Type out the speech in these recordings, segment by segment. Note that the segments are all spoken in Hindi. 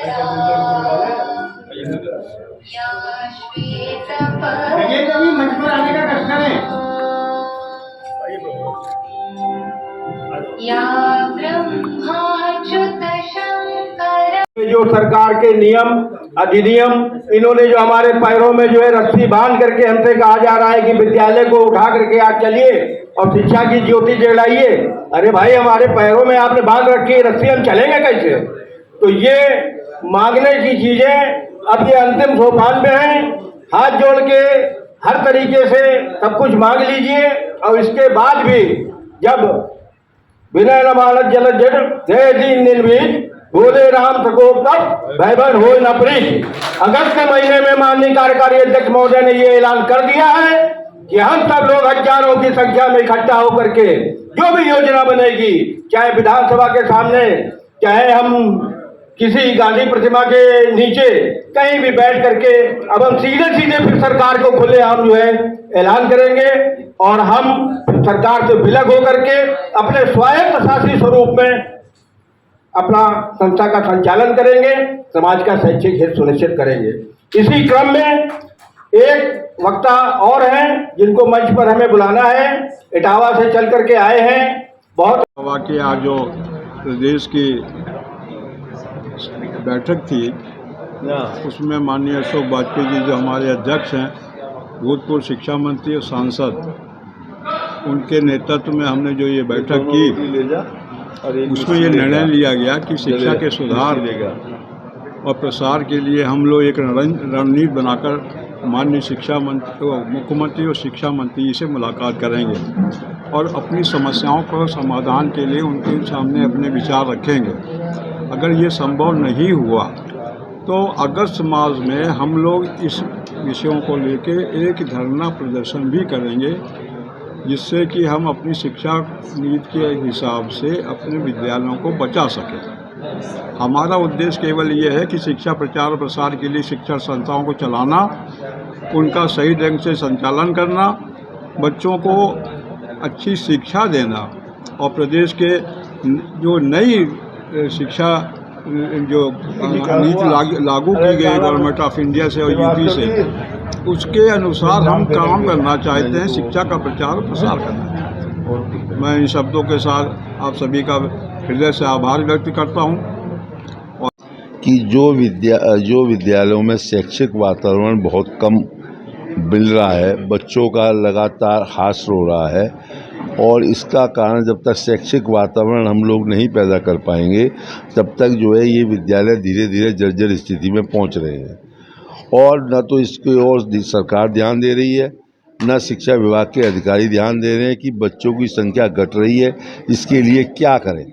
देखिए कभी मंच पर आने का कष्ट करें। जो सरकार के नियम अधिनियम इन्होंने जो हमारे पैरों में जो है रस्सी बांध करके हमसे कहा जा रहा है कि विद्यालय को उठा करके आप चलिए और शिक्षा की ज्योति जलाइए। अरे भाई, हमारे पैरों में आपने बांध रखी है रस्सी, हम चलेंगे कैसे? तो ये मांगने की चीजें अब ये अंतिम सोपान में है। हाथ जोड़ के हर तरीके से सब कुछ मांग लीजिए और इसके बाद भी जब विनय न मानत जल जड़ जय दीन निर्भीक बोले राम प्रकोप तब भयभन हो न प्रीत। अगस्त के महीने में माननीय कार्यकारी अध्यक्ष महोदय ने ये ऐलान कर दिया है कि हम सब लोग हजारों की संख्या में इकट्ठा होकर के जो भी योजना बनेगी, चाहे विधानसभा के सामने, चाहे हम किसी गांधी प्रतिमा के नीचे, कहीं भी बैठ करके अब हम सीधे सीधे फिर सरकार को खुले हम जो है ऐलान करेंगे और हम सरकार से विलग होकर के अपने स्वायत्त शासी स्वरूप में अपना संस्था का संचालन करेंगे, समाज का शैक्षिक हित सुनिश्चित करेंगे। इसी क्रम में एक वक्ता और हैं जिनको मंच पर हमें बुलाना है, इटावा से चल करके आए हैं। बहुत वाकई आज जो प्रदेश की बैठक थी उसमें माननीय अशोक वाजपेयी जी जो हमारे अध्यक्ष हैं, भूतपूर्व शिक्षा मंत्री और सांसद, उनके नेतृत्व में हमने जो ये बैठक की उसमें ये निर्णय लिया गया कि शिक्षा के सुधार और प्रसार के लिए हम लोग एक रणनीति बनाकर माननीय शिक्षा मंत्री, मुख्यमंत्री और शिक्षा मंत्री से मुलाकात करेंगे और अपनी समस्याओं को समाधान के लिए उनके सामने अपने विचार रखेंगे। अगर ये संभव नहीं हुआ तो अगस्त मास में हम लोग इस विषयों को लेके एक धरना प्रदर्शन भी करेंगे, जिससे कि हम अपनी शिक्षा नीति के हिसाब से अपने विद्यालयों को बचा सकें। हमारा उद्देश्य केवल ये है कि शिक्षा प्रचार और प्रसार के लिए शिक्षा संस्थाओं को चलाना, उनका सही ढंग से संचालन करना, बच्चों को अच्छी शिक्षा देना और प्रदेश के जो नई शिक्षा जो नीति लागू की गई गवर्नमेंट ऑफ इंडिया से और यूपी से, उसके अनुसार हम काम करना चाहते हैं, शिक्षा का प्रचार और प्रसार करना चाहते हैं। मैं इन शब्दों के साथ आप सभी का हृदय से आभार व्यक्त करता हूं। कि जो विद्यालयों में शैक्षिक वातावरण बहुत कम मिल रहा है, बच्चों का लगातार ह्रास हो रहा है और इसका कारण जब तक शैक्षिक वातावरण हम लोग नहीं पैदा कर पाएंगे तब तक जो है ये विद्यालय धीरे धीरे जर्जर स्थिति में पहुंच रहे हैं। और न तो इसकी ओर सरकार ध्यान दे रही है, न शिक्षा विभाग के अधिकारी ध्यान दे रहे हैं कि बच्चों की संख्या घट रही है, इसके लिए क्या करें।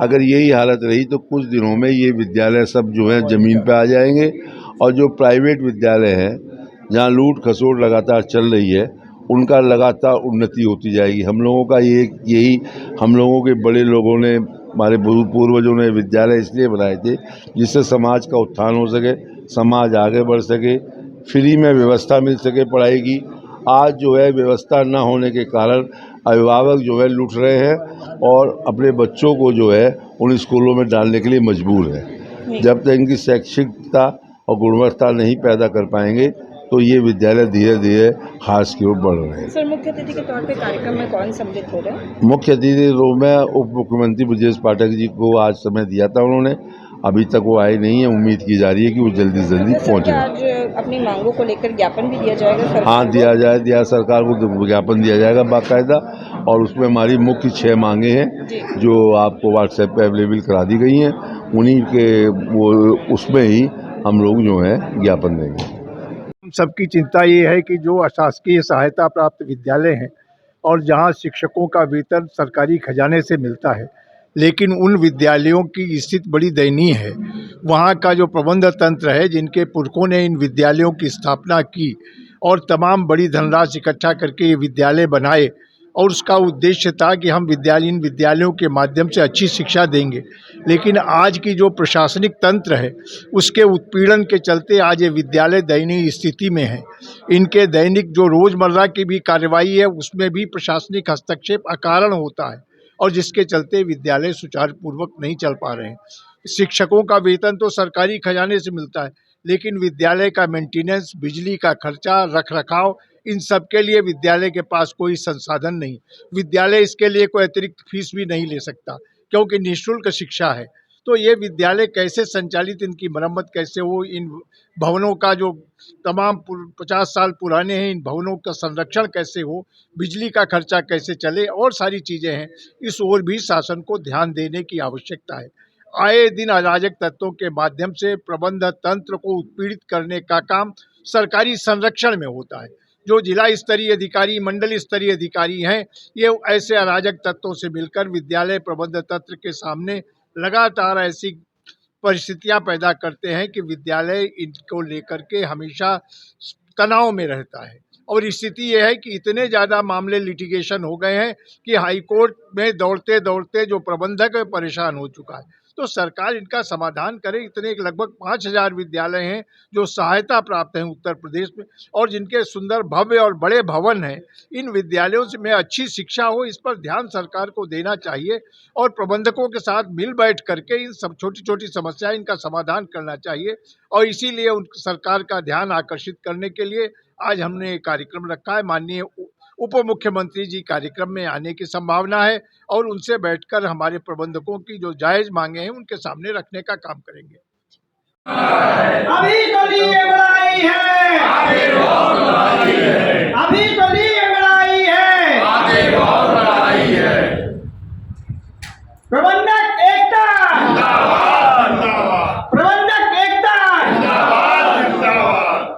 अगर यही हालत रही तो कुछ दिनों में ये विद्यालय सब जो है ज़मीन पर आ जाएंगे और जो प्राइवेट विद्यालय हैं जहाँ लूट खसोट लगातार चल रही है उनका लगातार उन्नति होती जाएगी। हम लोगों का यही हम लोगों के बड़े लोगों ने, हमारे पूर्वजों ने विद्यालय इसलिए बनाए थे जिससे समाज का उत्थान हो सके, समाज आगे बढ़ सके, फ्री में व्यवस्था मिल सके पढ़ाई की। आज जो है व्यवस्था न होने के कारण अभिभावक जो है लूट रहे हैं और अपने बच्चों को जो है उन स्कूलों में डालने के लिए मजबूर है। जब तक इनकी शैक्षिकता और गुणवत्ता नहीं पैदा कर पाएंगे तो ये विद्यालय धीरे धीरे ह्रास की ओर बढ़ रहे हैं। सर, मुख्य अतिथि के तौर पे कार्यक्रम में कौन सम्मिलित हो रहे हैं? मुख्य अतिथि रूप में उप मुख्यमंत्री ब्रजेश पाठक जी को आज समय दिया था उन्होंने, अभी तक वो आए नहीं है। उम्मीद की जा रही है कि वो जल्दी से जल्दी पहुँचे। आज अपनी मांगों को लेकर ज्ञापन भी दिया जाएगा सरकार? हाँ, दिया सरकार को ज्ञापन दिया जाएगा बाकायदा, और उसमें हमारी मुख्य 6 मांगे हैं जो आपको व्हाट्सएप पे अवेलेबल करा दी गई हैं। उन्हीं के वो उसमें ही हम लोग जो है ज्ञापन देंगे। सबकी चिंता ये है कि जो अशासकीय सहायता प्राप्त विद्यालय हैं और जहां शिक्षकों का वेतन सरकारी खजाने से मिलता है, लेकिन उन विद्यालयों की स्थिति बड़ी दयनीय है। वहां का जो प्रबंध तंत्र है, जिनके पुरखों ने इन विद्यालयों की स्थापना की और तमाम बड़ी धनराशि इकट्ठा करके ये विद्यालय बनाए और उसका उद्देश्य था कि हम इन विद्यालयों के माध्यम से अच्छी शिक्षा देंगे, लेकिन आज की जो प्रशासनिक तंत्र है उसके उत्पीड़न के चलते आज ये विद्यालय दयनीय स्थिति में है। इनके दैनिक जो रोज़मर्रा की भी कार्रवाई है उसमें भी प्रशासनिक हस्तक्षेप अकारण होता है और जिसके चलते विद्यालय सुचारुपूर्वक नहीं चल पा रहे हैं। शिक्षकों का वेतन तो सरकारी खजाने से मिलता है, लेकिन विद्यालय का मेंटेनेंस, बिजली का खर्चा, रखरखाव, इन सब के लिए विद्यालय के पास कोई संसाधन नहीं। विद्यालय इसके लिए कोई अतिरिक्त फीस भी नहीं ले सकता, क्योंकि निःशुल्क शिक्षा है। तो ये विद्यालय कैसे संचालित, इनकी मरम्मत कैसे हो, इन भवनों का जो तमाम 50 साल पुराने हैं, इन भवनों का संरक्षण कैसे हो, बिजली का खर्चा कैसे चले, और सारी चीज़ें हैं। इस ओर भी शासन को ध्यान देने की आवश्यकता है। आए दिन अराजक तत्वों के माध्यम से प्रबंध तंत्र को उत्पीड़ित करने का काम सरकारी संरक्षण में होता है। जो जिला स्तरीय अधिकारी, मंडल स्तरीय अधिकारी हैं, ये ऐसे अराजक तत्वों से मिलकर विद्यालय प्रबंध तंत्र के सामने लगातार ऐसी परिस्थितियां पैदा करते हैं कि विद्यालय इनको लेकर के हमेशा तनाव में रहता है। और स्थिति यह है कि इतने ज़्यादा मामले लिटिगेशन हो गए हैं कि हाई कोर्ट में दौड़ते दौड़ते जो प्रबंधक है परेशान हो चुका है। तो सरकार इनका समाधान करे। इतने लगभग 5000 विद्यालय हैं जो सहायता प्राप्त हैं उत्तर प्रदेश में, और जिनके सुंदर भव्य और बड़े भवन हैं। इन विद्यालयों से में अच्छी शिक्षा हो, इस पर ध्यान सरकार को देना चाहिए, और प्रबंधकों के साथ मिल बैठ करके इन सब छोटी छोटी समस्याएं, इनका समाधान करना चाहिए। और इसीलिए उन सरकार का ध्यान आकर्षित करने के लिए आज हमने एक कार्यक्रम रखा है। माननीय उप मुख्यमंत्री जी कार्यक्रम में आने की संभावना है, और उनसे बैठकर हमारे प्रबंधकों की जो जायज मांगे हैं उनके सामने रखने का काम करेंगे। अभी तो दी बड़ाई है, आगे बहुत बड़ाई है। अभी तो दी बड़ाई है, आगे बहुत बड़ाई है। प्रबंधक एकता जिंदाबाद, जिंदाबाद। प्रबंधक एकता जिंदाबाद, जिंदाबाद।